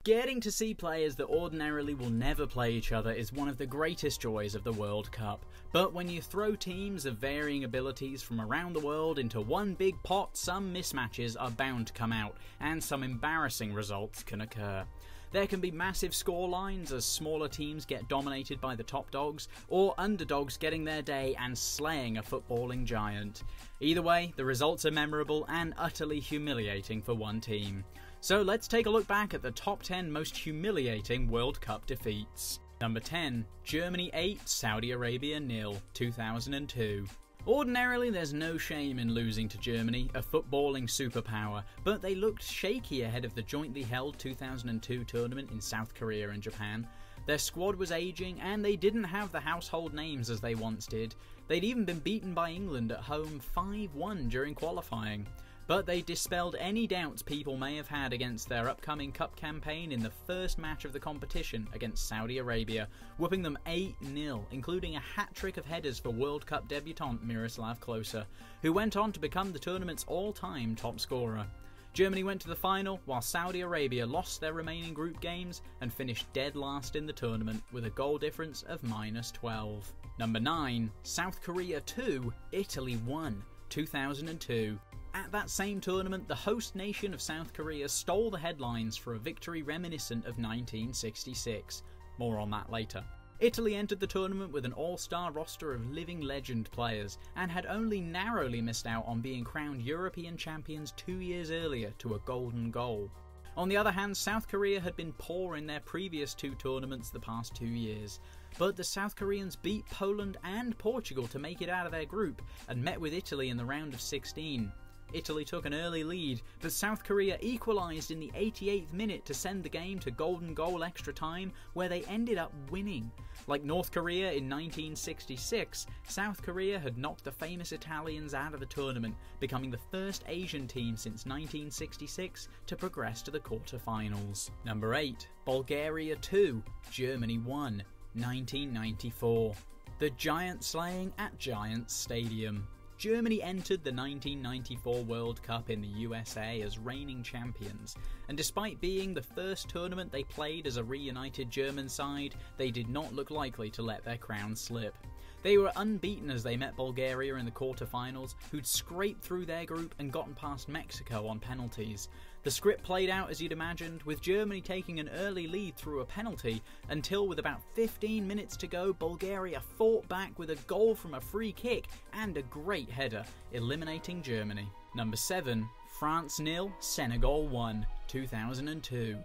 Getting to see players that ordinarily will never play each other is one of the greatest joys of the World Cup. But when you throw teams of varying abilities from around the world into one big pot, some mismatches are bound to come out, and some embarrassing results can occur. There can be massive scorelines as smaller teams get dominated by the top dogs, or underdogs getting their day and slaying a footballing giant. Either way, the results are memorable and utterly humiliating for one team. So let's take a look back at the top 10 most humiliating World Cup defeats. Number 10. Germany 8, Saudi Arabia 0, 2002. Ordinarily, there's no shame in losing to Germany, a footballing superpower, but they looked shaky ahead of the jointly held 2002 tournament in South Korea and Japan. Their squad was aging, and they didn't have the household names as they once did. They'd even been beaten by England at home 5-1 during qualifying. But they dispelled any doubts people may have had against their upcoming cup campaign in the first match of the competition against Saudi Arabia, whooping them 8-0, including a hat-trick of headers for World Cup debutant Miroslav Klose, who went on to become the tournament's all-time top scorer. Germany went to the final, while Saudi Arabia lost their remaining group games and finished dead last in the tournament with a goal difference of -12. Number 9. South Korea 2, Italy 1, 2002. At that same tournament, the host nation of South Korea stole the headlines for a victory reminiscent of 1966. More on that later. Italy entered the tournament with an all-star roster of living legend players, and had only narrowly missed out on being crowned European champions 2 years earlier to a golden goal. On the other hand, South Korea had been poor in their previous 2 tournaments the past 2 years. But the South Koreans beat Poland and Portugal to make it out of their group, and met with Italy in the round of 16. Italy took an early lead, but South Korea equalised in the 88th minute to send the game to golden goal extra time, where they ended up winning. Like North Korea in 1966, South Korea had knocked the famous Italians out of the tournament, becoming the first Asian team since 1966 to progress to the quarter-finals. Number 8. Bulgaria 2, Germany 1, 1994. The giant slaying at Giants Stadium. Germany entered the 1994 World Cup in the USA as reigning champions, and despite being the first tournament they played as a reunited German side, they did not look likely to let their crown slip. They were unbeaten as they met Bulgaria in the quarter-finals, who'd scraped through their group and gotten past Mexico on penalties. The script played out as you'd imagined, with Germany taking an early lead through a penalty, until with about 15 minutes to go, Bulgaria fought back with a goal from a free kick and a great header, eliminating Germany. Number 7. France 0, Senegal 1, 2002.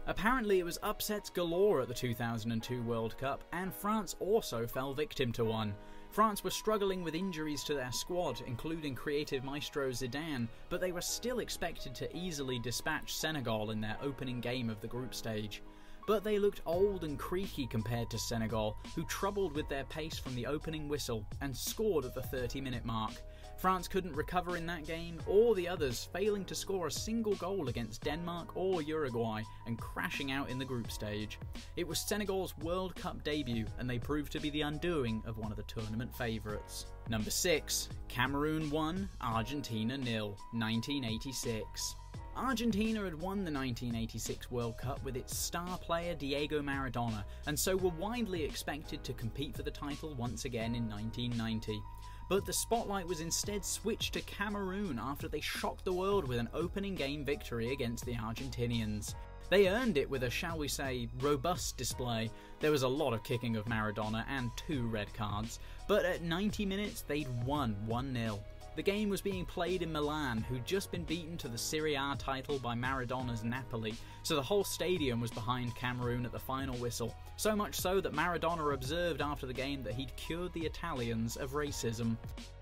Apparently it was upsets galore at the 2002 World Cup, and France also fell victim to one. France were struggling with injuries to their squad, including creative maestro Zidane, but they were still expected to easily dispatch Senegal in their opening game of the group stage. But they looked old and creaky compared to Senegal, who troubled with their pace from the opening whistle and scored at the 30-minute mark. France couldn't recover in that game, or the others, failing to score a single goal against Denmark or Uruguay and crashing out in the group stage. It was Senegal's World Cup debut, and they proved to be the undoing of one of the tournament favourites. Number 6. Cameroon 1, Argentina 0, 1986. Argentina had won the 1986 World Cup with its star player Diego Maradona, and so were widely expected to compete for the title once again in 1990. But the spotlight was instead switched to Cameroon after they shocked the world with an opening game victory against the Argentinians. They earned it with a, shall we say, robust display. There was a lot of kicking of Maradona and 2 red cards, but at 90 minutes they'd won 1-0. The game was being played in Milan, who'd just been beaten to the Serie A title by Maradona's Napoli, so the whole stadium was behind Cameroon at the final whistle, so much so that Maradona observed after the game that he'd cured the Italians of racism.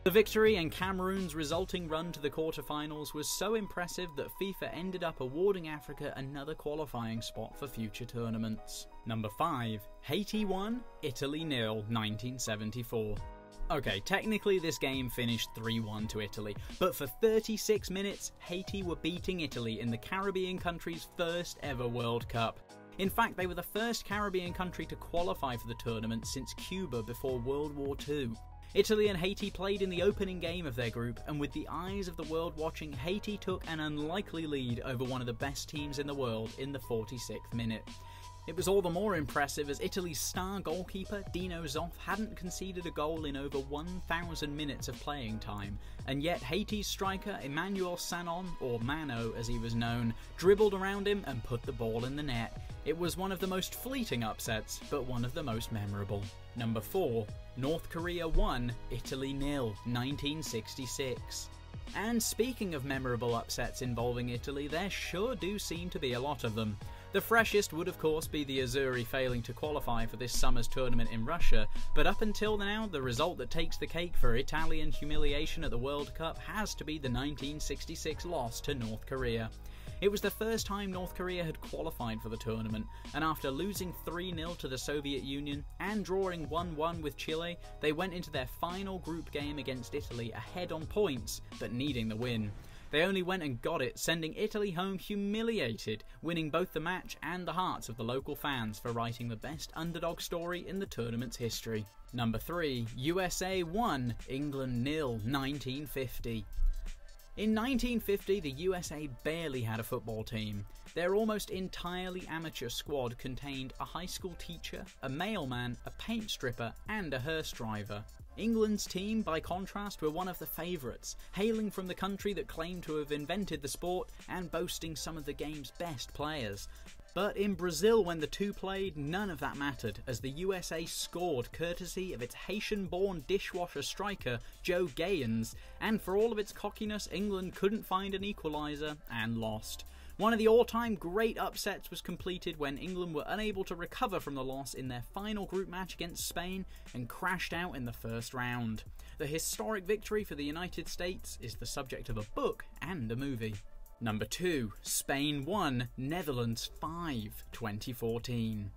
The victory and Cameroon's resulting run to the quarter-finals was so impressive that FIFA ended up awarding Africa another qualifying spot for future tournaments. Number 5. Haiti 1, Italy 0, 1974. Okay, technically this game finished 3-1 to Italy, but for 36 minutes, Haiti were beating Italy in the Caribbean country's first ever World Cup. In fact, they were the first Caribbean country to qualify for the tournament since Cuba before World War II. Italy and Haiti played in the opening game of their group, and with the eyes of the world watching, Haiti took an unlikely lead over one of the best teams in the world in the 46th minute. It was all the more impressive as Italy's star goalkeeper, Dino Zoff, hadn't conceded a goal in over 1,000 minutes of playing time, and yet Haiti's striker, Emmanuel Sanon, or Mano as he was known, dribbled around him and put the ball in the net. It was one of the most fleeting upsets, but one of the most memorable. Number 4. North Korea 1, Italy 0, 1966. And speaking of memorable upsets involving Italy, there sure do seem to be a lot of them. The freshest would of course be the Azzurri failing to qualify for this summer's tournament in Russia, but up until now the result that takes the cake for Italian humiliation at the World Cup has to be the 1966 loss to North Korea. It was the first time North Korea had qualified for the tournament, and after losing 3-0 to the Soviet Union and drawing 1-1 with Chile, they went into their final group game against Italy ahead on points, but needing the win. They only went and got it, sending Italy home humiliated, winning both the match and the hearts of the local fans for writing the best underdog story in the tournament's history. Number 3. USA 1, England 0, 1950. In 1950, the USA barely had a football team. Their almost entirely amateur squad contained a high school teacher, a mailman, a paint stripper, and a hearse driver. England's team, by contrast, were one of the favourites, hailing from the country that claimed to have invented the sport and boasting some of the game's best players. But in Brazil, when the two played, none of that mattered, as the USA scored courtesy of its Haitian-born dishwasher striker, Joe Gayens, and for all of its cockiness, England couldn't find an equaliser and lost. One of the all-time great upsets was completed when England were unable to recover from the loss in their final group match against Spain and crashed out in the first round. The historic victory for the United States is the subject of a book and a movie. Number 2. Spain 1, Netherlands 5, 2014.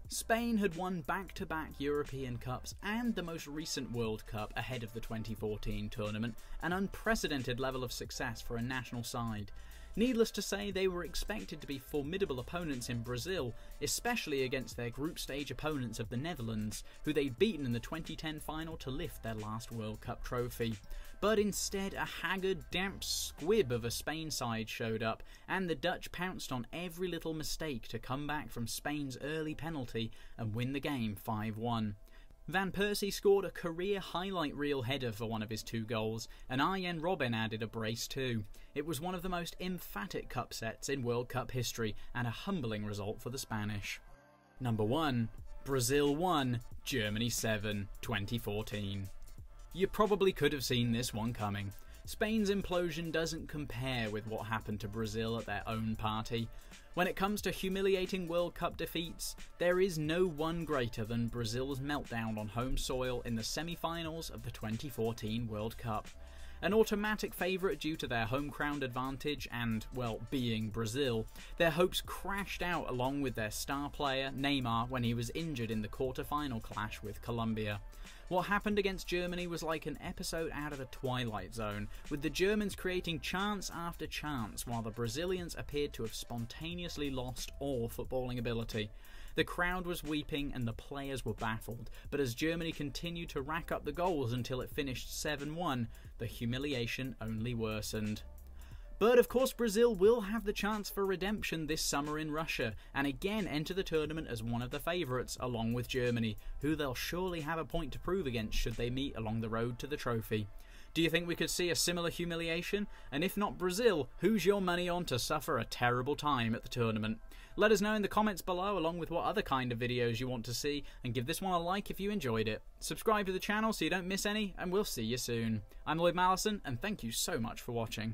Spain had won back-to-back European Cups and the most recent World Cup ahead of the 2014 tournament, an unprecedented level of success for a national side. Needless to say, they were expected to be formidable opponents in Brazil, especially against their group stage opponents of the Netherlands, who they'd beaten in the 2010 final to lift their last World Cup trophy. But instead, a haggard, damp squib of a Spain side showed up, and the Dutch pounced on every little mistake to come back from Spain's early penalty and win the game 5-1. Van Persie scored a career highlight reel header for one of his 2 goals, and Arjen Robben added a brace too. It was one of the most emphatic cup sets in World Cup history, and a humbling result for the Spanish. Number 1. Brazil 1, Germany 7, 2014. You probably could have seen this one coming. Spain's implosion doesn't compare with what happened to Brazil at their own party. When it comes to humiliating World Cup defeats, there is no one greater than Brazil's meltdown on home soil in the semi-finals of the 2014 World Cup. An automatic favourite due to their home ground advantage and, well, being Brazil, their hopes crashed out along with their star player, Neymar, when he was injured in the quarter-final clash with Colombia. What happened against Germany was like an episode out of the Twilight Zone, with the Germans creating chance after chance while the Brazilians appeared to have spontaneously lost all footballing ability. The crowd was weeping and the players were baffled, but as Germany continued to rack up the goals until it finished 7-1, the humiliation only worsened. But of course Brazil will have the chance for redemption this summer in Russia, and again enter the tournament as one of the favourites along with Germany, who they'll surely have a point to prove against should they meet along the road to the trophy. Do you think we could see a similar humiliation? And if not Brazil, who's your money on to suffer a terrible time at the tournament? Let us know in the comments below along with what other kind of videos you want to see, and give this one a like if you enjoyed it. Subscribe to the channel so you don't miss any, and we'll see you soon. I'm Lloyd and thank you so much for watching.